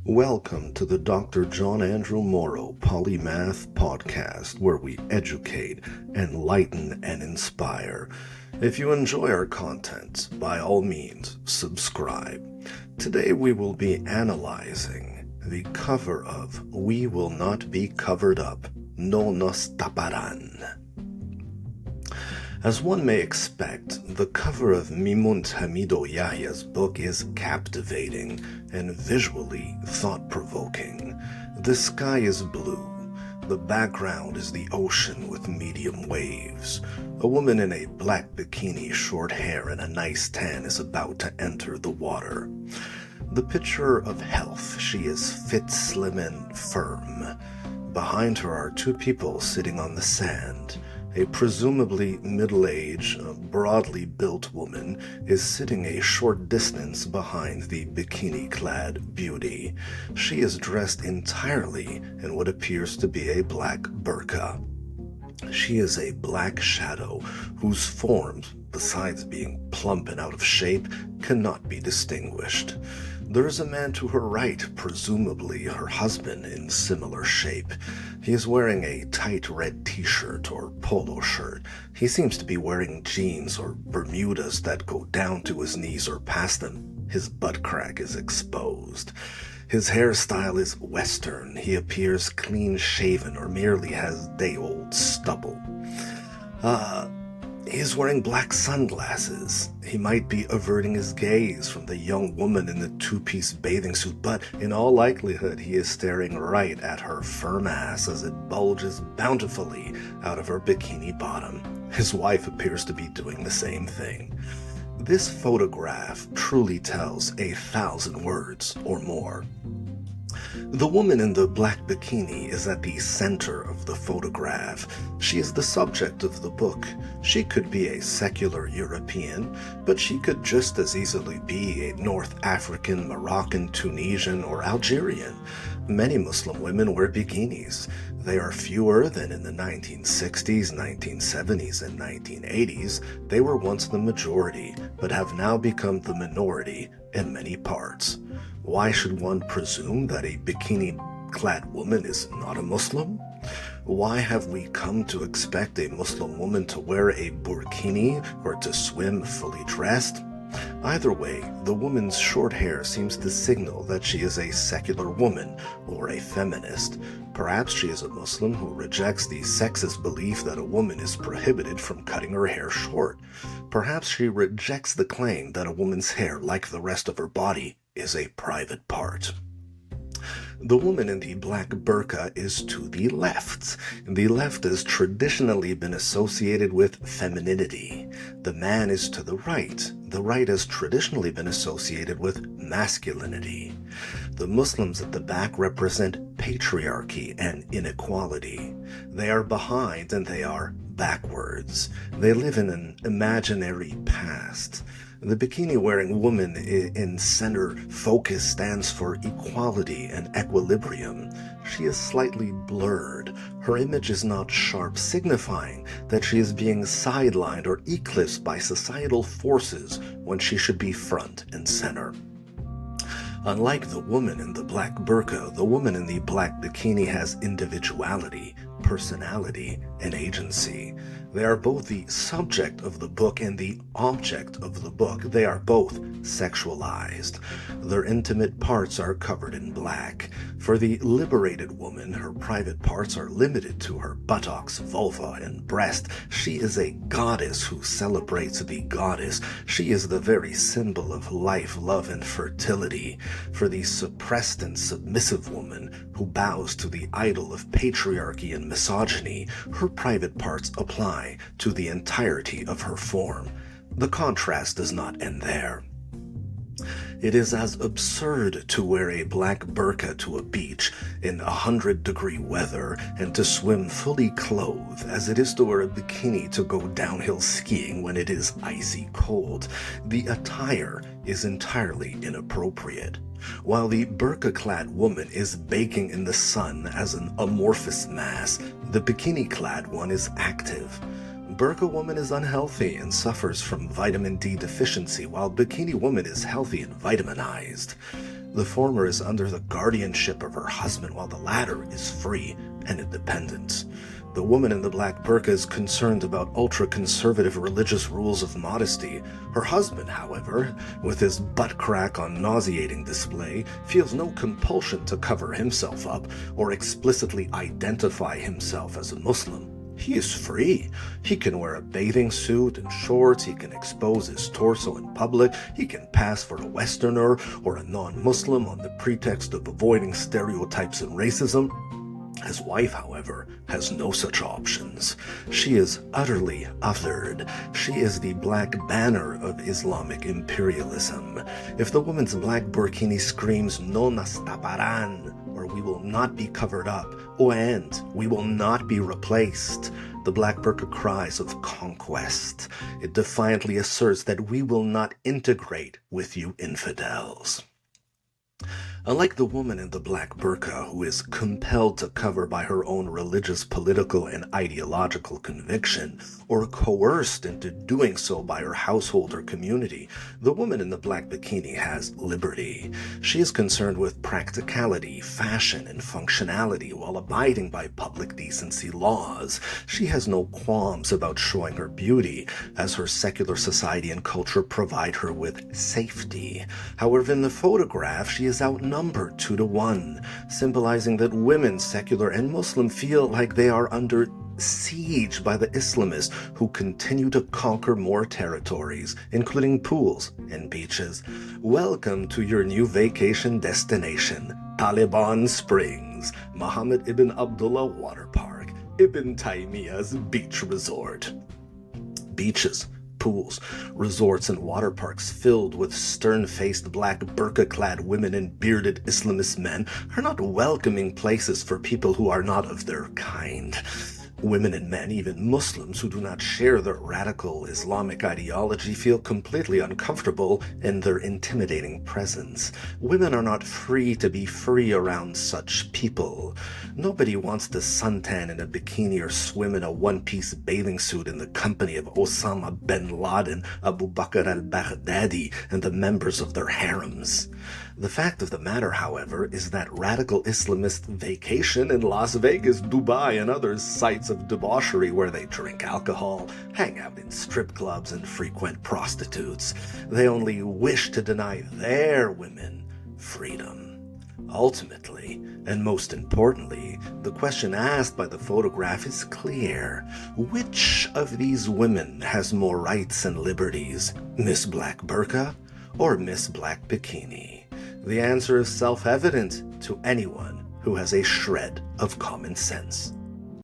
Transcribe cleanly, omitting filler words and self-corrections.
Welcome to the Dr. John Andrew Morrow Polymath Podcast, where we educate, enlighten, and inspire. If you enjoy our content, by all means, subscribe. Today we will be analyzing the cover of We Will Not Be Covered Up, No Nos Taparán. As one may expect, the cover of Mimunt Hamido Yahya's book is captivating and visually thought-provoking. The sky is blue. The background is the ocean with medium waves. A woman in a black bikini, short hair, and a nice tan is about to enter the water. The picture of health. She is fit, slim, and firm. Behind her are two people sitting on the sand. A presumably middle-aged, broadly built woman is sitting a short distance behind the bikini-clad beauty. She is dressed entirely in what appears to be a black burka. She is a black shadow whose forms, besides being plump and out of shape, cannot be distinguished. There is a man to her right, presumably her husband, in similar shape. He is wearing a tight red t-shirt or polo shirt. He seems to be wearing jeans or Bermudas that go down to his knees or past them. His butt crack is exposed. His hairstyle is Western. He appears clean-shaven or merely has day-old stubble. He is wearing black sunglasses. He might be averting his gaze from the young woman in the two-piece bathing suit, but in all likelihood he is staring right at her firm ass as it bulges bountifully out of her bikini bottom. His wife appears to be doing the same thing. This photograph truly tells 1,000 words or more. The woman in the black bikini is at the center of the photograph. She is the subject of the book. She could be a secular European, but she could just as easily be a North African, Moroccan, Tunisian, or Algerian. Many Muslim women wear bikinis. They are fewer than in the 1960s, 1970s, and 1980s. They were once the majority, but have now become the minority in many parts. Why should one presume that a bikini-clad woman is not a Muslim? Why have we come to expect a Muslim woman to wear a burkini or to swim fully dressed? Either way, the woman's short hair seems to signal that she is a secular woman or a feminist. Perhaps she is a Muslim who rejects the sexist belief that a woman is prohibited from cutting her hair short. Perhaps she rejects the claim that a woman's hair, like the rest of her body, is a private part. The woman in the black burqa is to the left. The left has traditionally been associated with femininity. The man is to the right. The right has traditionally been associated with masculinity. The Muslims at the back represent patriarchy and inequality. They are behind and they are backwards. They live in an imaginary past. The bikini-wearing woman in center focus stands for equality and equilibrium. She is slightly blurred. Her image is not sharp, signifying that she is being sidelined or eclipsed by societal forces when she should be front and center. Unlike the woman in the black burqa, the woman in the black bikini has individuality, personality, and agency. They are both the subject of the book and the object of the book. They are both sexualized. Their intimate parts are covered in black. For the liberated woman, her private parts are limited to her buttocks, vulva, and breast. She is a goddess who celebrates the goddess. She is the very symbol of life, love, and fertility. For the suppressed and submissive woman who bows to the idol of patriarchy and misogyny, her private parts apply to the entirety of her form. The contrast does not end there. It is as absurd to wear a black burqa to a beach in 100-degree weather and to swim fully clothed as it is to wear a bikini to go downhill skiing when it is icy cold. The attire is entirely inappropriate. While the burqa-clad woman is baking in the sun as an amorphous mass, the bikini-clad one is active. Burka woman is unhealthy and suffers from vitamin D deficiency, while bikini woman is healthy and vitaminized. The former is under the guardianship of her husband, while the latter is free and independent. The woman in the black burqa is concerned about ultra-conservative religious rules of modesty. Her husband, however, with his butt crack on nauseating display, feels no compulsion to cover himself up or explicitly identify himself as a Muslim. He is free. He can wear a bathing suit and shorts, he can expose his torso in public, he can pass for a Westerner or a non-Muslim on the pretext of avoiding stereotypes and racism. His wife, however, has no such options. She is utterly othered. She is the black banner of Islamic imperialism. If the woman's black burkini screams, "No nas taparán," or "we will not be covered up," and "we will not be replaced," the black burqa cries of conquest. It defiantly asserts that we will not integrate with you infidels. Unlike the woman in the black burqa, who is compelled to cover by her own religious, political, and ideological conviction, or coerced into doing so by her household or community, the woman in the black bikini has liberty. She is concerned with practicality, fashion, and functionality while abiding by public decency laws. She has no qualms about showing her beauty, as her secular society and culture provide her with safety. However, in the photograph, she is outnumbered 2-1, symbolizing that women, secular and Muslim, feel like they are under siege by the Islamists who continue to conquer more territories, including pools and beaches. Welcome to your new vacation destination, Taliban Springs, Mohammed ibn Abdullah Water Park, Ibn Taymiyyah's beach resort. Beaches, pools, resorts, and water parks filled with stern-faced black burqa-clad women and bearded Islamist men are not welcoming places for people who are not of their kind. Women and men, even Muslims who do not share their radical Islamic ideology, feel completely uncomfortable in their intimidating presence. Women are not free to be free around such people. Nobody wants to suntan in a bikini or swim in a one-piece bathing suit in the company of Osama bin Laden, Abu Bakr al-Baghdadi, and the members of their harems. The fact of the matter, however, is that radical Islamists vacation in Las Vegas, Dubai, and other sites of debauchery where they drink alcohol, hang out in strip clubs, and frequent prostitutes. They only wish to deny their women freedom. Ultimately, and most importantly, the question asked by the photograph is clear. Which of these women has more rights and liberties, Miss Black Burqa or Miss Black Bikini? The answer is self-evident to anyone who has a shred of common sense.